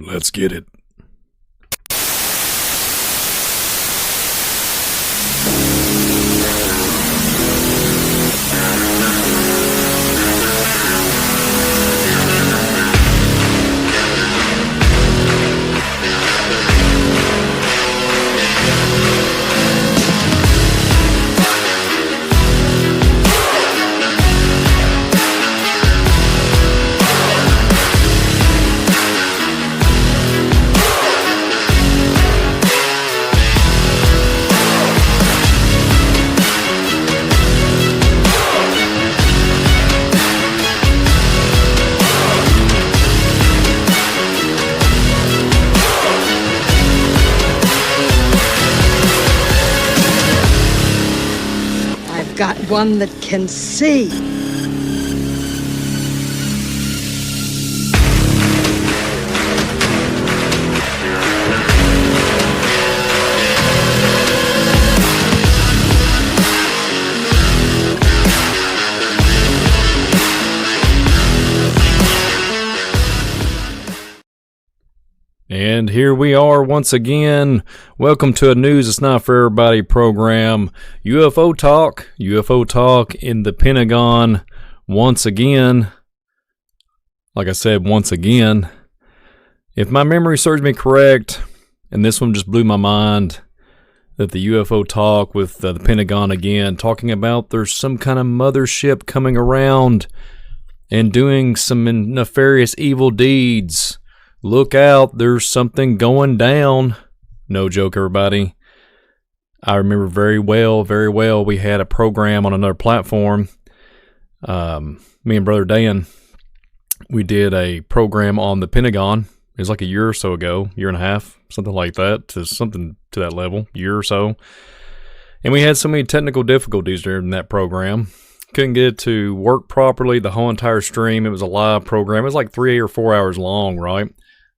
Let's get it. Got one that can see. And here we are once again. Welcome to a News It's Not For Everybody program. UFO talk in the Pentagon once again. Like I said, once again. If my memory serves me correct, and this one just blew my mind, that the UFO talk with the Pentagon again, talking about there's some kind of mothership coming around and doing some nefarious evil deeds. Look out, there's something going down. No joke, everybody. I remember very well, we had a program on another platform. Me and Brother Dan, we did a program on the Pentagon. It was like a year or so ago, year and a half, something like that, something to that level, year or so. And we had so many technical difficulties during that program. Couldn't get it to work properly, the whole entire stream. It was a live program. It was like 3 or 4 hours long, right?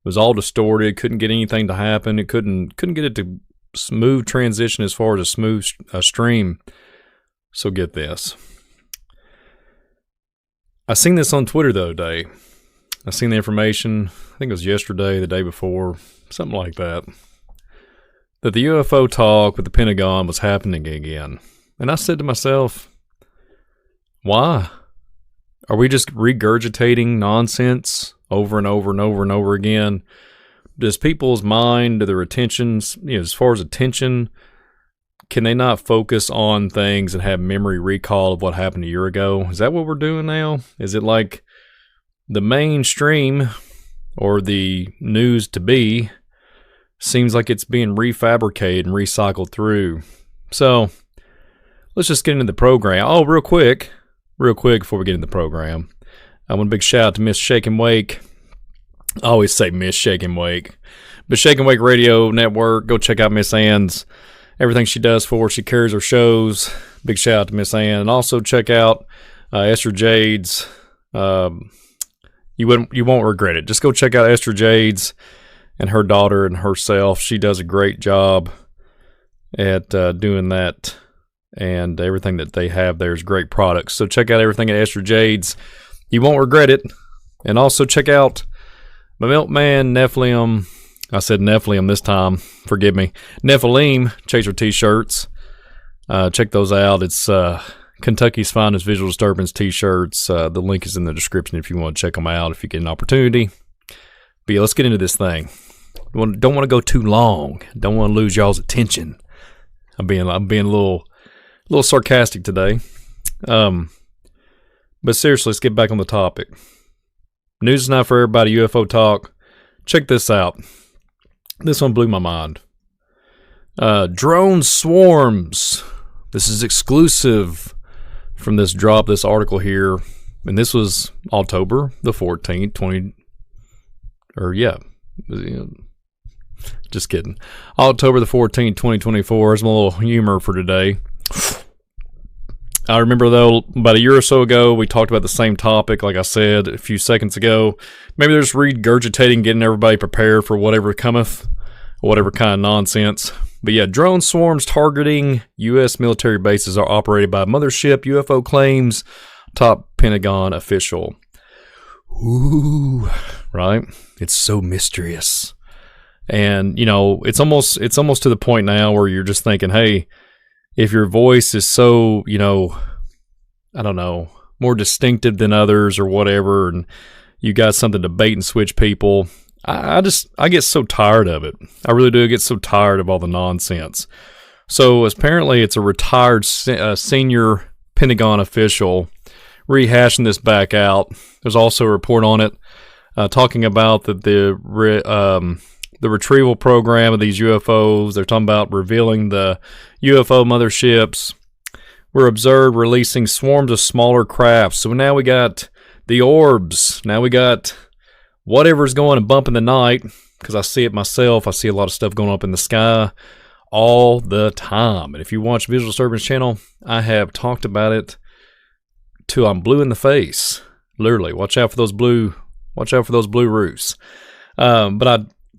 It was all distorted, couldn't get anything to happen. It couldn't get it to smooth transition as far as a smooth stream. So get this. I seen this on Twitter the other day. I seen the information, I think it was yesterday, the day before, something like that, that the UFO talk with the Pentagon was happening again. And I said to myself, why? Are we just regurgitating nonsense over and over and over and over again? Does people's mind, their attentions, as far as attention, can they not focus on things and have memory recall of what happened a year ago? Is that what we're doing now? Is it like the mainstream or the news to be seems like it's being refabricated and recycled through? So let's just get into the program. Oh, real quick before we get into the program, I want a big shout out to Miss Shake and Wake. I always say Miss Shake and Wake. But Shake and Wake Radio Network, go check out Miss Ann's. Everything she does for us, she carries her shows. Big shout out to Miss Ann. And also check out Esther Jade's. You won't regret it. Just go check out Esther Jade's and her daughter and herself. She does a great job at doing that. And everything that they have there is great products. So check out everything at Esther Jade's. You won't regret it. And also check out my Milkman Nephilim. I said Nephilim this time. Forgive me. Nephilim Chaser t-shirts. Check those out. It's Kentucky's finest visual disturbance t-shirts. The link is in the description if you want to check them out if you get an opportunity. But yeah, let's get into this thing. Don't want to go too long. Don't want to lose y'all's attention. I'm being a little sarcastic today. But seriously, let's get back on the topic. News is not for everybody. UFO talk. Check this out. This one blew my mind. Drone swarms. This is exclusive from this article here. And this was October the 14th, just kidding. October the 14th, 2024 is my little humor for today. I remember, though, about a year or so ago, we talked about the same topic, like I said a few seconds ago. Maybe they're just regurgitating, getting everybody prepared for whatever cometh, whatever kind of nonsense. But yeah, drone swarms targeting U.S. military bases are operated by mothership, UFO claims, top Pentagon official. Ooh, right? It's so mysterious. And, you know, it's almost to the point now where you're just thinking, hey, if your voice is so, you know, I don't know, more distinctive than others or whatever, and you got something to bait and switch people, I get so tired of it. I really do get so tired of all the nonsense. So apparently it's a retired senior Pentagon official rehashing this back out. There's also a report on it talking about that the retrieval program of these UFOs. They're talking about revealing the UFO motherships were observed releasing swarms of smaller crafts. So now we got the orbs. Now we got whatever's going and bump in the night, because I see it myself. I see a lot of stuff going up in the sky all the time. And if you watch Visual Disturbance channel, I have talked about it till I'm blue in the face. Literally, watch out for those blue roofs.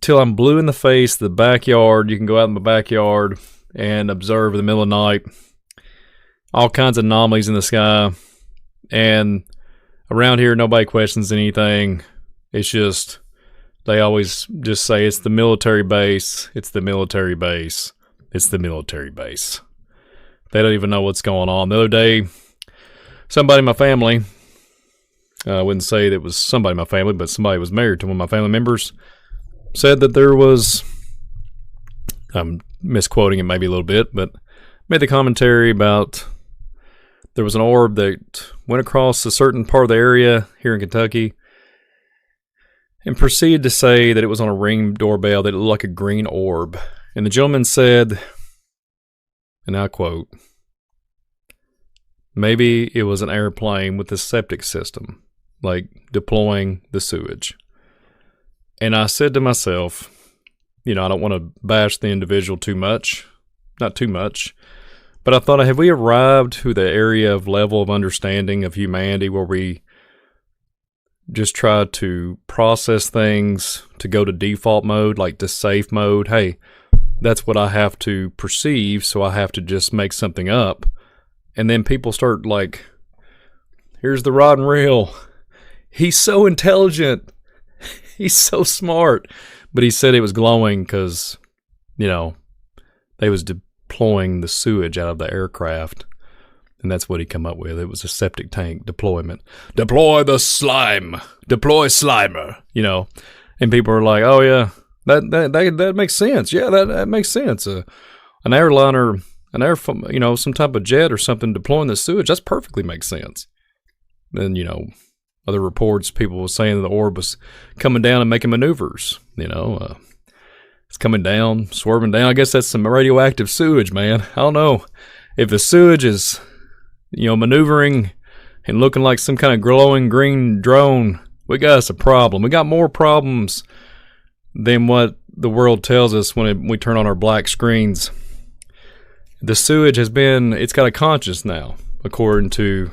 Till I'm blue in the face, the backyard, you can go out in my backyard and observe in the middle of the night all kinds of anomalies in the sky. And around here, nobody questions anything. It's just, they always just say it's the military base, it's the military base, it's the military base. They don't even know what's going on. The other day, somebody in my family, I wouldn't say that it was somebody in my family, but somebody was married to one of my family members, said that there was, I'm misquoting it maybe a little bit, but made the commentary about there was an orb that went across a certain part of the area here in Kentucky and proceeded to say that it was on a Ring doorbell that it looked like a green orb. And the gentleman said, and I quote, maybe it was an airplane with a septic system, like deploying the sewage. And I said to myself, you know, I don't want to bash the individual too much, not too much, but I thought, have we arrived to the area of level of understanding of humanity where we just try to process things to go to default mode, like to safe mode? Hey, that's what I have to perceive, so I have to just make something up. And then people start like, here's the rod and reel. He's so intelligent. He's so smart. But he said it was glowing because, you know, they was deploying the sewage out of the aircraft. And that's what he come up with. It was a septic tank deployment. Deploy the slime. Deploy Slimer. You know, and people are like, oh yeah, that makes sense. Yeah, that makes sense. An airliner, you know, some type of jet or something deploying the sewage, that's perfectly makes sense. Then, you know, other reports, people were saying that the orb was coming down and making maneuvers. You know, it's coming down, swerving down. I guess that's some radioactive sewage, man. I don't know. If the sewage is, you know, maneuvering and looking like some kind of glowing green drone, we got us a problem. We got more problems than what the world tells us when we turn on our black screens. The sewage it's got a conscience now, according to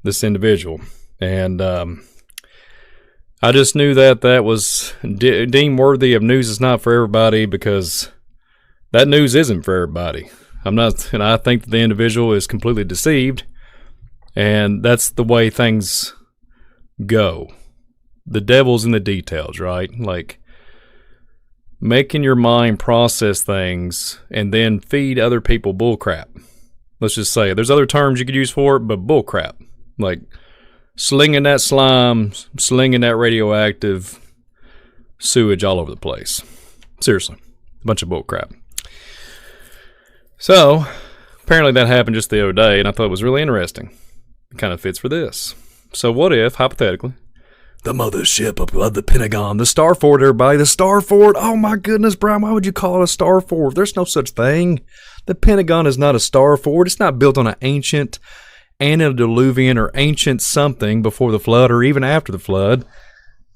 this individual. And I just knew that was deemed worthy of news. Is not for everybody, because that news isn't for everybody. And I think that the individual is completely deceived, and that's the way things go. The devil's in the details, right? Like making your mind process things and then feed other people bullcrap. Let's just say there's other terms you could use for it, but bullcrap. Like slinging that slime, slinging that radioactive sewage all over the place. Seriously, a bunch of bullcrap. So, apparently that happened just the other day, and I thought it was really interesting. It kind of fits for this. So what if, hypothetically, the mothership above the Pentagon, the Star Fort, everybody, the Star Fort, oh my goodness, Brian, why would you call it a Star Fort? There's no such thing. The Pentagon is not a Star Fort. It's not built on an ancient antediluvian or ancient something before the flood or even after the flood.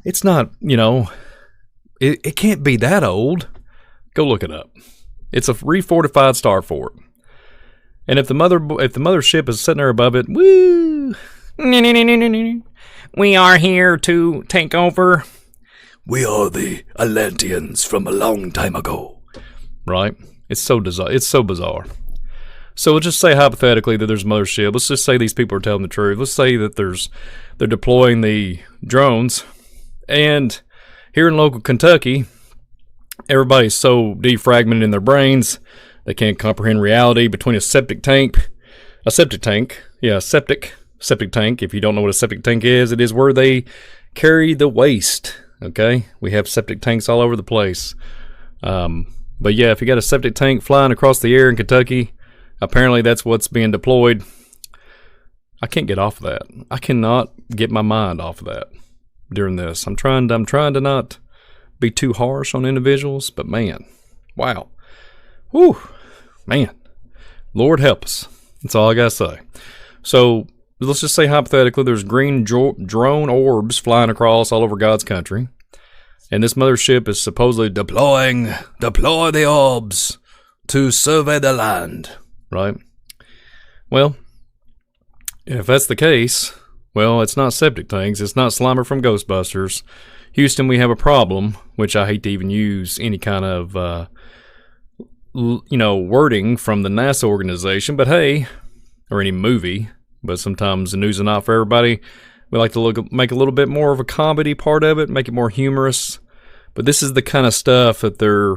It's not, you know, it can't be that old. Go look it up. It's a refortified Star Fort. And if the mothership is sitting there above it, woo, we are here to take over. We are the Atlanteans from a long time ago. Right? It's so bizarre. So let's just say hypothetically that there's a mothership. Let's just say these people are telling the truth. Let's say that they're deploying the drones And here in local Kentucky, everybody's so defragmented in their brains, they can't comprehend reality between a septic tank. Septic tank. If you don't know what a septic tank is, it is where they carry the waste. Okay? We have septic tanks all over the place. But yeah, if you got a septic tank flying across the air in Kentucky, apparently that's what's being deployed. I can't get off of that. I cannot get my mind off of that during this. I'm trying to not be too harsh on individuals, but man, wow. Whew, man. Lord help us. That's all I gotta say. So let's just say hypothetically there's green drone orbs flying across all over God's country. And this mothership is supposedly deploy the orbs to survey the land, right? Well, if that's the case, well, it's not septic tanks. It's not Slimer from Ghostbusters. Houston, we have a problem, which I hate to even use any kind of, wording from the NASA organization, but hey, or any movie, but sometimes the news is not for everybody. We like to make a little bit more of a comedy part of it, make it more humorous. But this is the kind of stuff that they're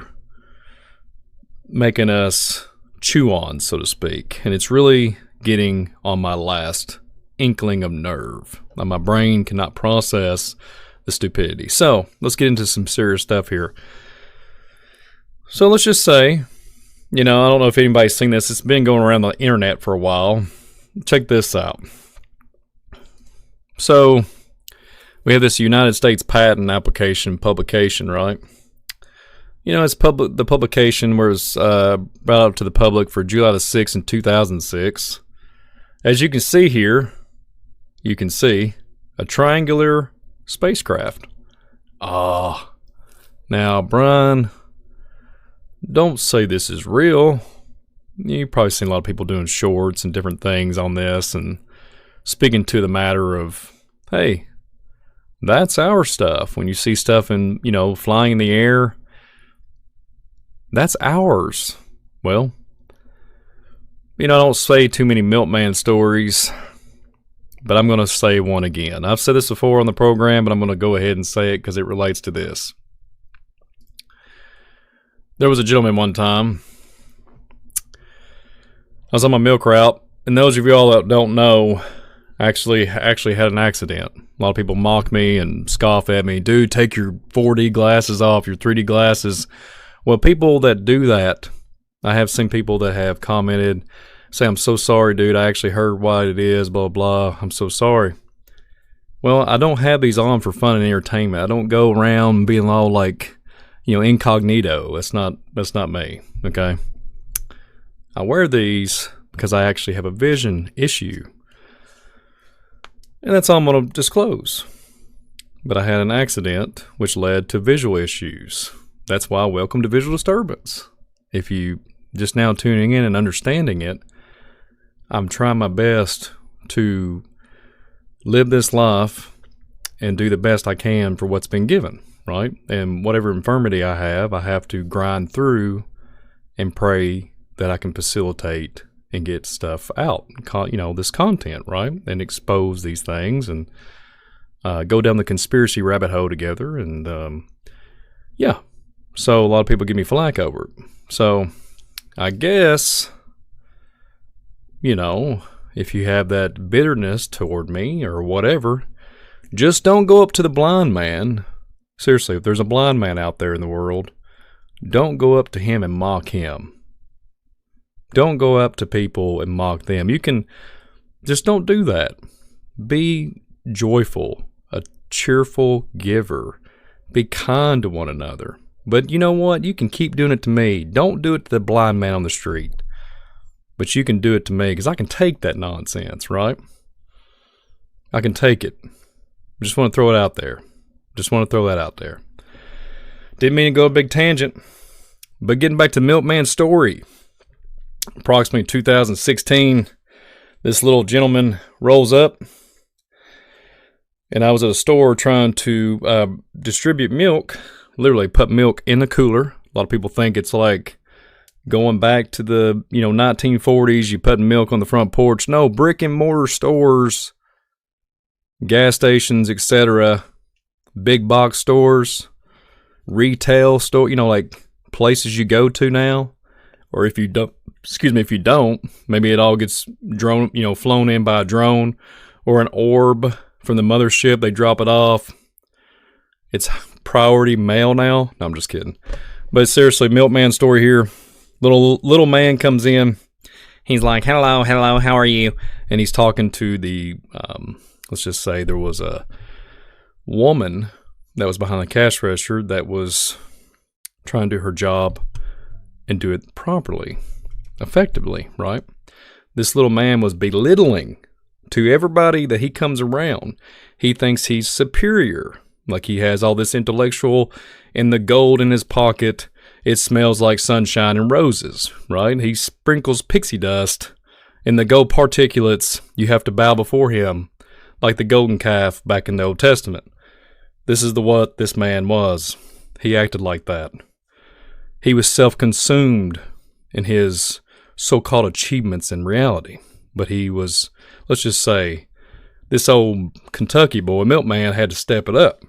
making us chew on, so to speak. And it's really getting on my last inkling of nerve. My brain cannot process the stupidity. So let's get into some serious stuff here. So let's just say, I don't know if anybody's seen this. It's been going around the internet for a while. Check this out. So we have this United States patent application publication, right? It's the publication was brought up to the public for July the 6th in 2006. As you can see here, you can see a triangular spacecraft. Now, Brian, don't say this is real. You've probably seen a lot of people doing shorts and different things on this and speaking to the matter of, hey, that's our stuff. When you see stuff in, flying in the air, that's ours. Well, I don't say too many milkman stories, but I'm going to say one again. I've said this before on the program, but I'm going to go ahead and say it because it relates to this. There was a gentleman one time. I was on my milk route, and those of y'all that don't know, actually had an accident. A lot of people mock me and scoff at me. Dude, take your 4D glasses off, your 3D glasses. Well, people that do that, I have seen people that have commented, say, I'm so sorry, dude. I actually heard what it is, blah, blah. I'm so sorry. Well, I don't have these on for fun and entertainment. I don't go around being all like, incognito. That's not me, okay? I wear these because I actually have a vision issue. And that's all I'm going to disclose. But I had an accident which led to visual issues. That's why welcome to Visual Disturbance. If you just now tuning in and understanding it, I'm trying my best to live this life and do the best I can for what's been given, right? And whatever infirmity I have to grind through and pray that I can facilitate and get stuff out, this content, right? And expose these things and go down the conspiracy rabbit hole together. And yeah, so a lot of people give me flack over it. So I guess, if you have that bitterness toward me or whatever, just don't go up to the blind man. Seriously, if there's a blind man out there in the world, don't go up to him and mock him. Don't go up to people and mock them. You can just don't do that. Be joyful, a cheerful giver. Be kind to one another. But you know what? You can keep doing it to me. Don't do it to the blind man on the street. But you can do it to me because I can take that nonsense, right? I can take it. I just want to throw it out there. Just want to throw that out there. Didn't mean to go a big tangent. But getting back to Milkman's story. Approximately 2016, this little gentleman rolls up. And I was at a store trying to distribute milk. Literally put milk in a cooler. A lot of people think it's like going back to the 1940s. You putting milk on the front porch. No, brick and mortar stores, gas stations, etc. big box stores, retail store, like places you go to now. Or if you don't, maybe it all gets flown in by a drone or an orb from the mothership. They drop it off. It's priority mail now. No, I'm just kidding. But seriously, milkman story here. Little man comes in. He's like, hello, how are you? And he's talking to the, let's just say there was a woman that was behind the cash register that was trying to do her job and do it properly, effectively, right? This little man was belittling to everybody that he comes around. He thinks he's superior, like he has all this intellectual and the gold in his pocket. It smells like sunshine and roses, right? He sprinkles pixie dust in the gold particulates. You have to bow before him like the golden calf back in the Old Testament. This is what this man was. He acted like that. He was self-consumed in his so-called achievements in reality. But he was, let's just say, this old Kentucky boy, milkman, had to step it up.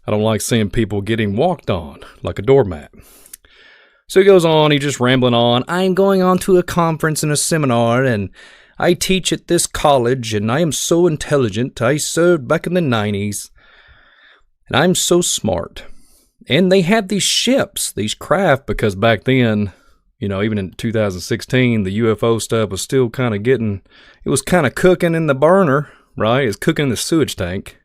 I don't like seeing people getting walked on like a doormat. So he goes on, he's just rambling on. I'm going on to a conference and a seminar, and I teach at this college, and I am so intelligent. I served back in the 90s, and I'm so smart. And they had these ships, these craft, because back then, even in 2016, the UFO stuff was still kind of it was kind of cooking in the burner, right? It's cooking in the sewage tank.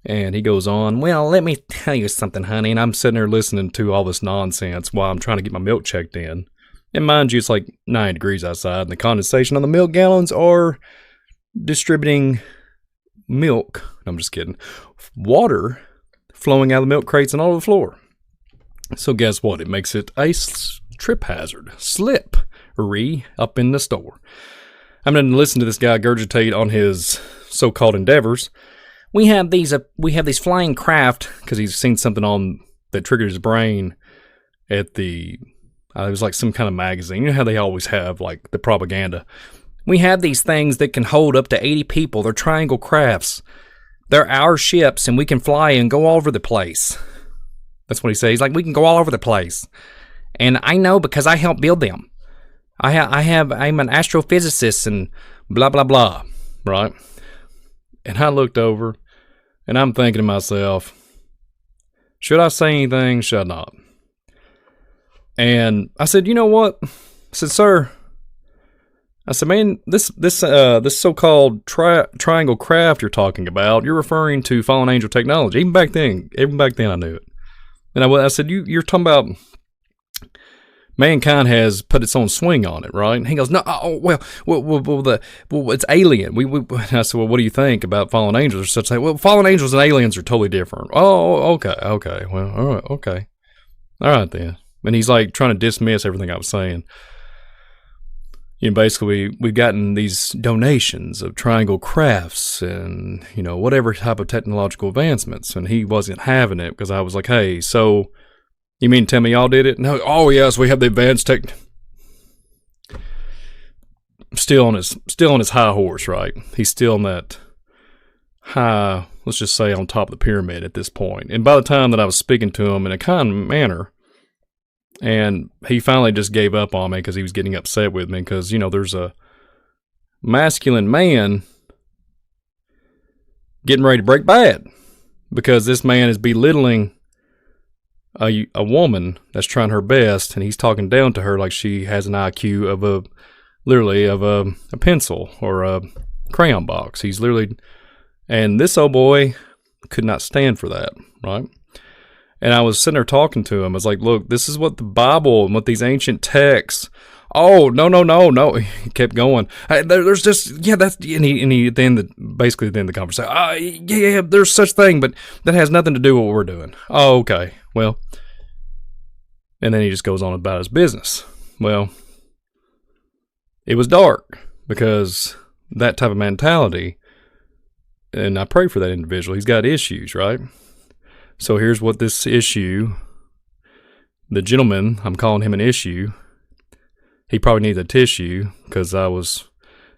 And he goes on, well, let me tell you something, honey. And I'm sitting there listening to all this nonsense while I'm trying to get my milk checked in. And mind you, it's like 9 degrees outside, and the condensation on the milk gallons are distributing milk. No, I'm just kidding. Water flowing out of the milk crates and all over the floor. So guess what? It makes it a trip hazard. Slippery up in the store. I'm going to listen to this guy gurgitate on his so-called endeavors. We have these flying craft, because he's seen something on that triggered his brain at it was like some kind of magazine. You know how they always have like the propaganda. We have these things that can hold up to 80 people. They're triangle crafts. They're our ships, and we can fly and go all over the place. That's what he says. He's like, we can go all over the place. And I know because I helped build them. I'm an astrophysicist and blah, blah, blah. Right? And I looked over, and I'm thinking to myself, should I say anything? Should I not? And I said, you know what? I said, sir. I said, man, this so-called triangle craft you're talking about, you're referring to fallen angel technology. Even back then I knew it. And I said, you're talking about mankind has put its own swing on it, right? And he goes, no, it's alien. I said, well, what do you think about fallen angels or such? Well, fallen angels and aliens are totally different. Oh, okay. Well, all right, okay. All right then. And he's like trying to dismiss everything I was saying. Basically, we've gotten these donations of triangle crafts and, whatever type of technological advancements. And he wasn't having it because I was like, hey, so you mean to tell me y'all did it? No. Oh, yes, we have the advanced tech. Still on his high horse, right? He's still on that high, let's just say on top of the pyramid at this point. And by the time that I was speaking to him in a kind manner, and he finally just gave up on me because he was getting upset with me because, there's a masculine man getting ready to break bad because this man is belittling a woman that's trying her best, and he's talking down to her like she has an IQ of a pencil or a crayon box. He's literally, and this old boy could not stand for that, right? And I was sitting there talking to him. I was like, look, this is what the Bible and what these ancient texts. Oh, no. He kept going. There's just, that's, and he then basically at the end of the conversation, yeah, there's such thing, but that has nothing to do with what we're doing. Oh, okay. Well, and then he just goes on about his business. Well, it was dark because that type of mentality, and I pray for that individual. He's got issues, right? So here's what this issue, the gentleman, I'm calling him an issue. He probably needs a tissue because I was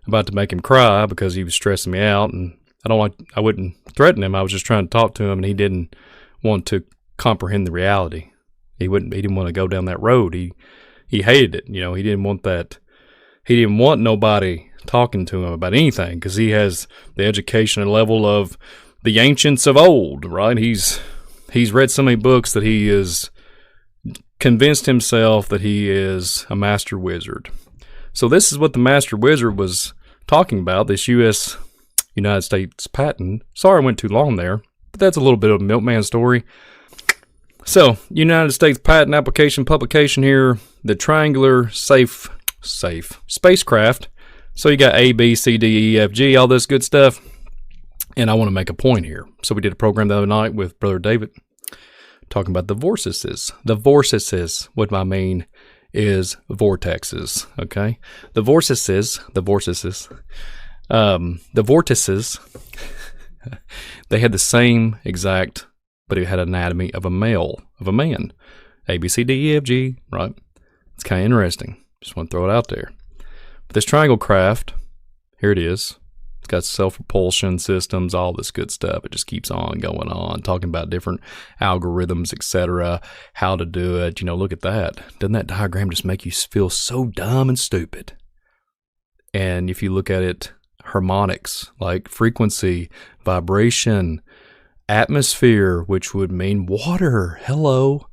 about to make him cry because he was stressing me out. And I wouldn't threaten him. I was just trying to talk to him, and he didn't want to comprehend the reality. He didn't want to go down that road. He hated it. You know, he didn't want that. He didn't want nobody talking to him about anything because he has the education and level of the ancients of old, right? He's read so many books that he is convinced himself that he is a master wizard. So this is what the master wizard was talking about, this United States patent. Sorry I went too long there, but that's a little bit of a milkman story. So, United States patent application publication here, the triangular safe spacecraft. So you got A, B, C, D, E, F, G, all this good stuff. And I want to make a point here. So we did a program the other night with Brother David talking about the vortices. The vortices, what I mean is vortexes, okay? The vortices, they had the same exact, but it had anatomy of a man. A, B, C, D, E, F, G, right? It's kind of interesting. Just want to throw it out there. But this triangle craft, here it is. It's got self-propulsion systems, all this good stuff. It just keeps on going on, talking about different algorithms, etc., how to do it. You know, look at that. Doesn't that diagram just make you feel so dumb and stupid? And if you look at it, harmonics, like frequency, vibration, atmosphere, which would mean water. Hello.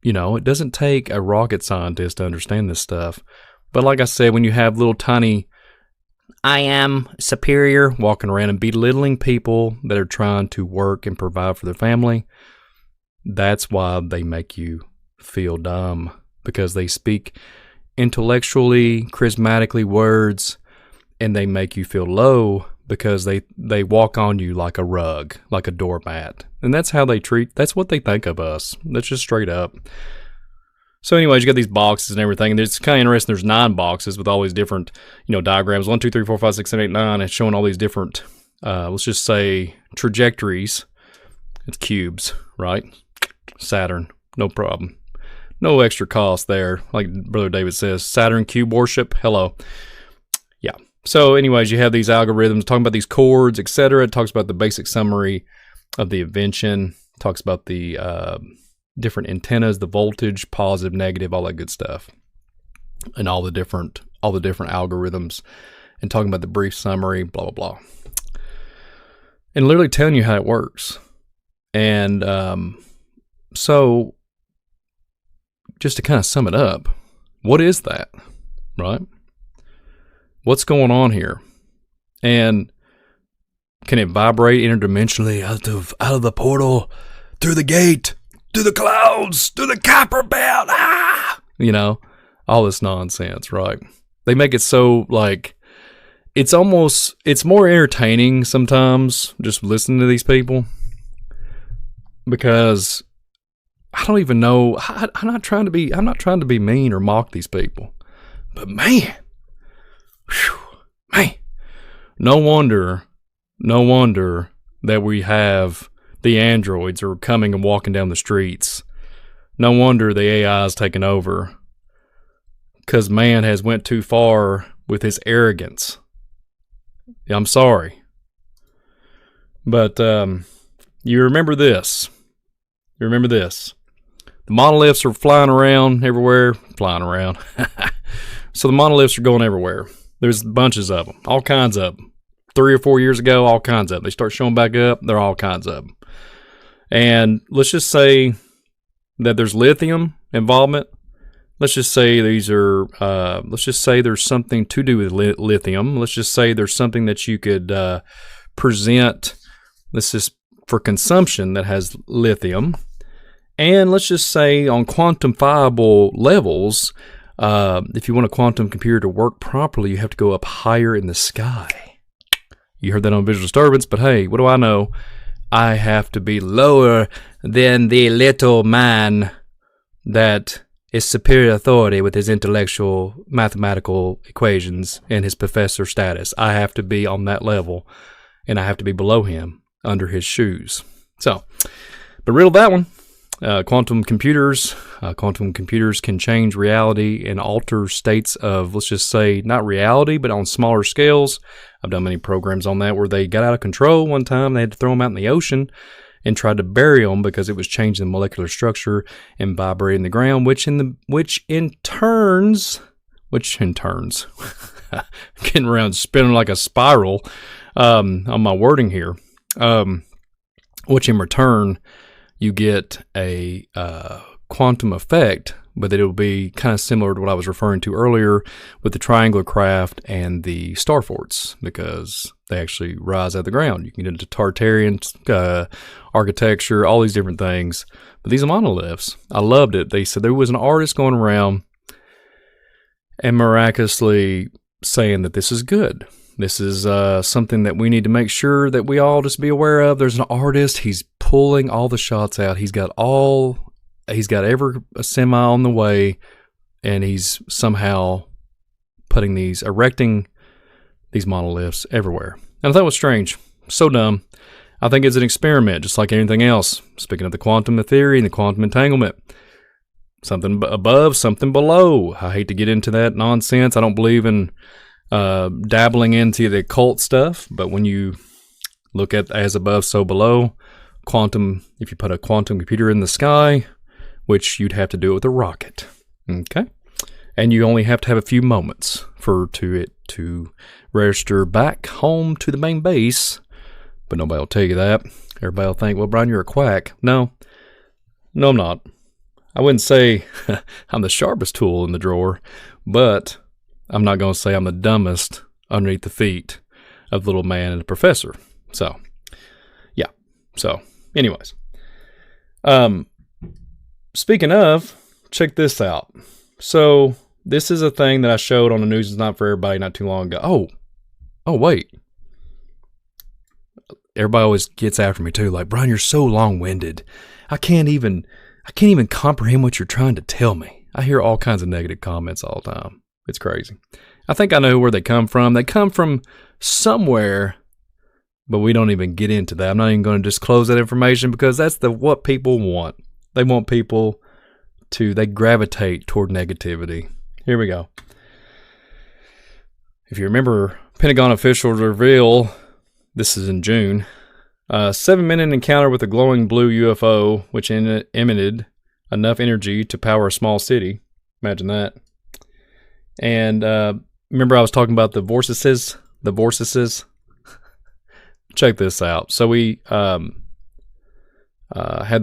It doesn't take a rocket scientist to understand this stuff. But like I said, when you have little tiny I am superior walking around and belittling people that are trying to work and provide for their family, that's why they make you feel dumb, because they speak intellectually, charismatically words, and they make you feel low because they walk on you like a rug, like a doormat. And that's how they that's what they think of us. That's just straight up. So anyways, you got these boxes and everything, and it's kind of interesting. There's 9 boxes with all these different, diagrams. 1, 2, 3, 4, 5, 6, 7, 8, 9. It's showing all these different, let's just say, trajectories. It's cubes, right? Saturn, no problem. No extra cost there. Like Brother David says, Saturn cube worship, hello. Yeah. So anyways, you have these algorithms talking about these chords, etc. It talks about the basic summary of the invention. It talks about the different antennas, the voltage, positive, negative, all that good stuff, and all the different algorithms, and talking about the brief summary, blah blah blah, and literally telling you how it works. And so just to kind of sum it up, what is that, right? What's going on here? And can it vibrate interdimensionally out of the portal, through the gate, through the clouds, through the Kuiper Belt, all this nonsense, right? They make it so, like, it's more entertaining sometimes just listening to these people, because I don't even know, I'm not trying to be mean or mock these people, but man, no wonder that we have the androids are coming and walking down the streets. No wonder the AI is taking over, because man has went too far with his arrogance. I'm sorry, but you remember this. The monoliths are flying around everywhere. So the monoliths are going everywhere. There's bunches of them, all kinds of them. 3 or 4 years ago, all kinds of them. They start showing back up. They're all kinds of them. And let's just say that there's lithium involvement. Let's just say there's something to do with lithium. Let's just say there's something that you could present. This is for consumption that has lithium. And let's just say on quantifiable levels, if you want a quantum computer to work properly, you have to go up higher in the sky. You heard that on Visual Disturbance, but hey, what do I know? I have to be lower than the little man that is superior authority with his intellectual mathematical equations and his professor status. I have to be on that level, and I have to be below him, under his shoes. So, but riddle that one. Quantum computers. Quantum computers can change reality and alter states of, let's just say, not reality, but on smaller scales. I've done many programs on that where they got out of control one time. They had to throw them out in the ocean and tried to bury them because it was changing the molecular structure and vibrating the ground, which in turns, getting around spinning like a spiral on my wording here, which in return you get a quantum effect, but it'll be kind of similar to what I was referring to earlier with the triangular craft and the star forts, because they actually rise out of the ground. You can get into Tartarian architecture, all these different things. But these are monoliths. I loved it. They said there was an artist going around and miraculously saying that this is good. This is something that we need to make sure that we all just be aware of. There's an artist. He's pulling all the shots out. He's got every semi on the way, and he's somehow erecting these monoliths everywhere. And I thought it was strange. So dumb. I think it's an experiment, just like anything else. Speaking of the quantum theory and the quantum entanglement. Something above, something below. I hate to get into that nonsense. I don't believe in dabbling into the occult stuff, but when you look at as above, so below, quantum, if you put a quantum computer in the sky, which you'd have to do it with a rocket, okay? And you only have to have a few moments for it to register back home to the main base, but nobody will tell you that. Everybody will think, well, Brian, you're a quack. No, I'm not. I wouldn't say I'm the sharpest tool in the drawer, but I'm not going to say I'm the dumbest underneath the feet of the little man and the professor. So, yeah. So, anyways. Speaking of, check this out. So, this is a thing that I showed on the News Is Not For Everybody not too long ago. Oh, wait. Everybody always gets after me too. Like, Brian, you're so long-winded. I can't even comprehend what you're trying to tell me. I hear all kinds of negative comments all the time. It's crazy. I think I know where they come from. They come from somewhere, but we don't even get into that. I'm not even going to disclose that information because that's what people want. They want people they gravitate toward negativity. Here we go. If you remember, Pentagon officials reveal, this is in June, 7-minute encounter with a glowing blue UFO, which emitted enough energy to power a small city. Imagine that. And remember I was talking about the vortices? The vortices? Check this out. So we had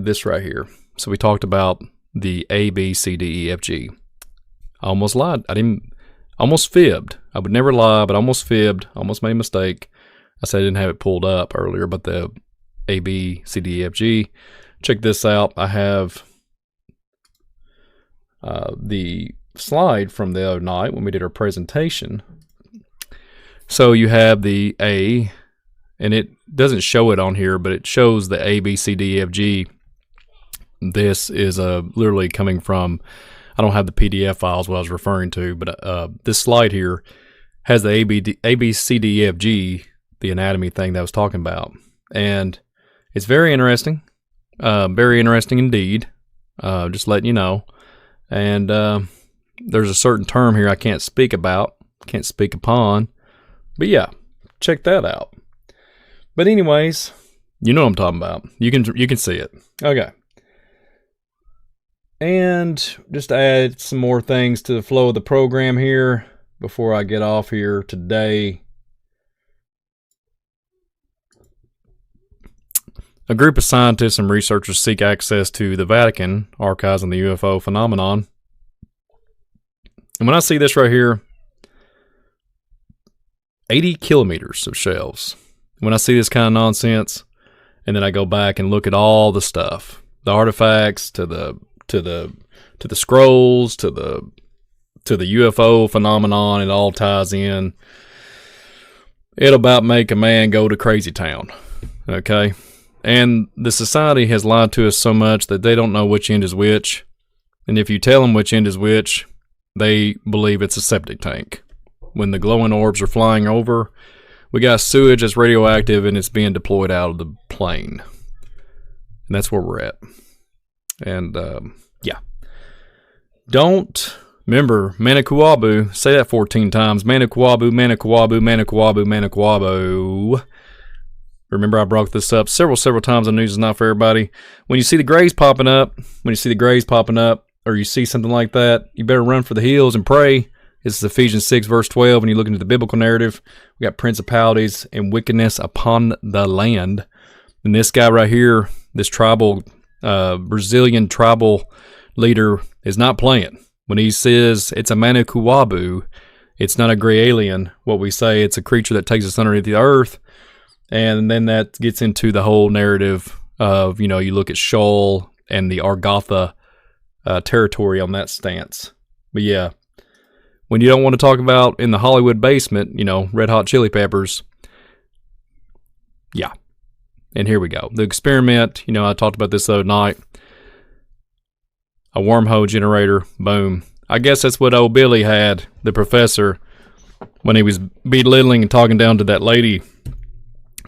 this right here. So we talked about the A, B, C, D, E, F, G. I almost lied. Almost fibbed. I would never lie, but almost fibbed. Almost made a mistake. I said I didn't have it pulled up earlier, but the A, B, C, D, E, F, G. Check this out. I have the slide from the other night when we did our presentation. So you have the A, and it doesn't show it on here, but it shows the A, B, C, D, E, F, G. This is literally coming from, I don't have the PDF files what I was referring to, but this slide here has the A, B, C, D, E, F, G, the anatomy thing that I was talking about. And it's very interesting indeed, just letting you know. And there's a certain term here I can't speak upon, but yeah, check that out. But anyways, you know what I'm talking about. You can see it. Okay. And just to add some more things to the flow of the program here before I get off here today. A group of scientists and researchers seek access to the Vatican archives on the UFO phenomenon. And when I see this right here, 80 kilometers of shelves. When I see this kind of nonsense, and then I go back and look at all the stuff, the artifacts to the scrolls to the UFO phenomenon, it all ties in. It'll about make a man go to crazy town. Okay? And the society has lied to us so much that they don't know which end is which. And if you tell them which end is which, they believe it's a septic tank. When the glowing orbs are flying over, we got sewage that's radioactive and it's being deployed out of the plane. And that's where we're at. And yeah. Don't remember Manakuabu. Say that 14 times. Manakuabu, Manakuabu, Manakuabu, Manakuabu. Remember I brought this up several times on News Is Not For Everybody. When you see the grays popping up, or you see something like that, you better run for the hills and pray. This is Ephesians 6, verse 12. When you look into the biblical narrative, we got principalities and wickedness upon the land. And this guy right here, this tribal, Brazilian tribal leader, is not playing. When he says it's a Manakuabu, it's not a gray alien. What we say, it's a creature that takes us underneath the earth. And then that gets into the whole narrative of, you look at Sheol and the Argotha territory on that stance. But yeah, when you don't want to talk about in the Hollywood basement, Red Hot Chili Peppers, yeah. And here we go. The experiment, I talked about this the other night. A wormhole generator, boom. I guess that's what old Billy had, the professor, when he was belittling and talking down to that lady.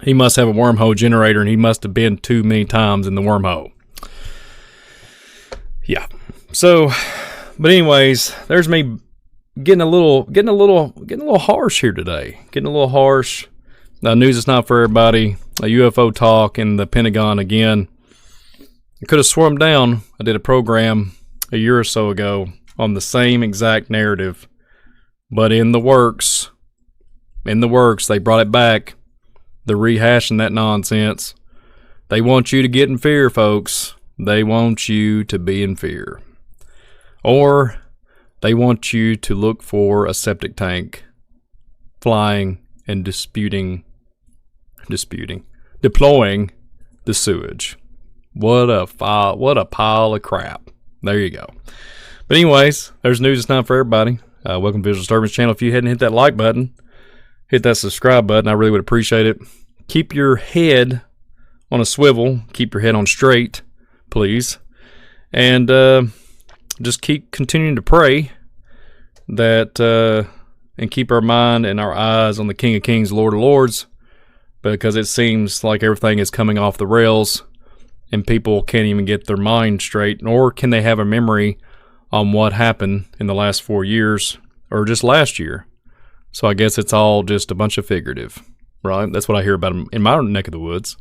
He must have a wormhole generator, and he must have been too many times in the wormhole. Yeah. So, but anyways, there's me getting a little harsh here today. Getting a little harsh. News Is Not For Everybody. A UFO talk in the Pentagon again. I could have sworn down. I did a program a year or so ago on the same exact narrative, but in the works, they brought it back. They're rehashing that nonsense. They want you to get in fear, folks. They want you to be in fear. Or they want you to look for a septic tank flying and deploying the sewage. What a pile of crap. There you go. But anyways, there's News It's Not For Everybody. Welcome to Visual Disturbance channel. If you hadn't hit that like button, hit that subscribe button. I really would appreciate it. Keep your head on a swivel. Keep your head on straight, please. And just keep continuing to pray that and keep our mind and our eyes on the King of Kings, Lord of Lords, because it seems like everything is coming off the rails and people can't even get their mind straight, nor can they have a memory on what happened in the last 4 years or just last year. So I guess it's all just a bunch of figurative, right? That's what I hear about in my neck of the woods.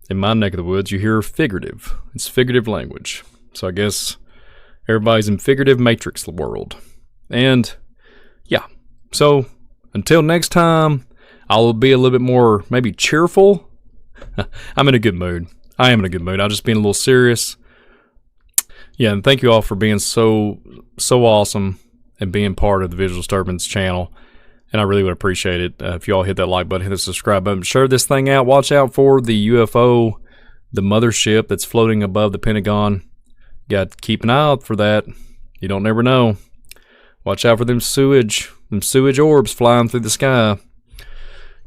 In my neck of the woods, you hear figurative. It's figurative language. So I guess everybody's in figurative matrix world. And yeah, so until next time, I'll be a little bit more maybe cheerful. I'm in a good mood. I am in a good mood. I'll just being a little serious. Yeah, and thank you all for being so awesome and being part of the Visual Disturbance channel. And I really would appreciate it if you all hit that like button, hit the subscribe button, share this thing out. Watch out for the UFO, the mothership that's floating above the Pentagon. You got to keep an eye out for that. You don't never know. Watch out for them sewage orbs flying through the sky.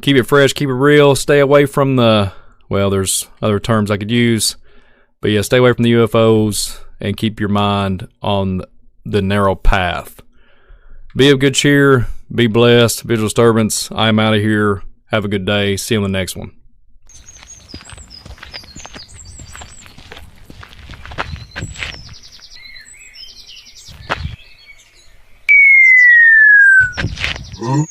Keep it fresh, keep it real. Stay away from there's other terms I could use. But yeah, stay away from the UFOs and keep your mind on the narrow path. Be of good cheer. Be blessed. Visual Disturbance. I am out of here. Have a good day. See you on the next one. Huh?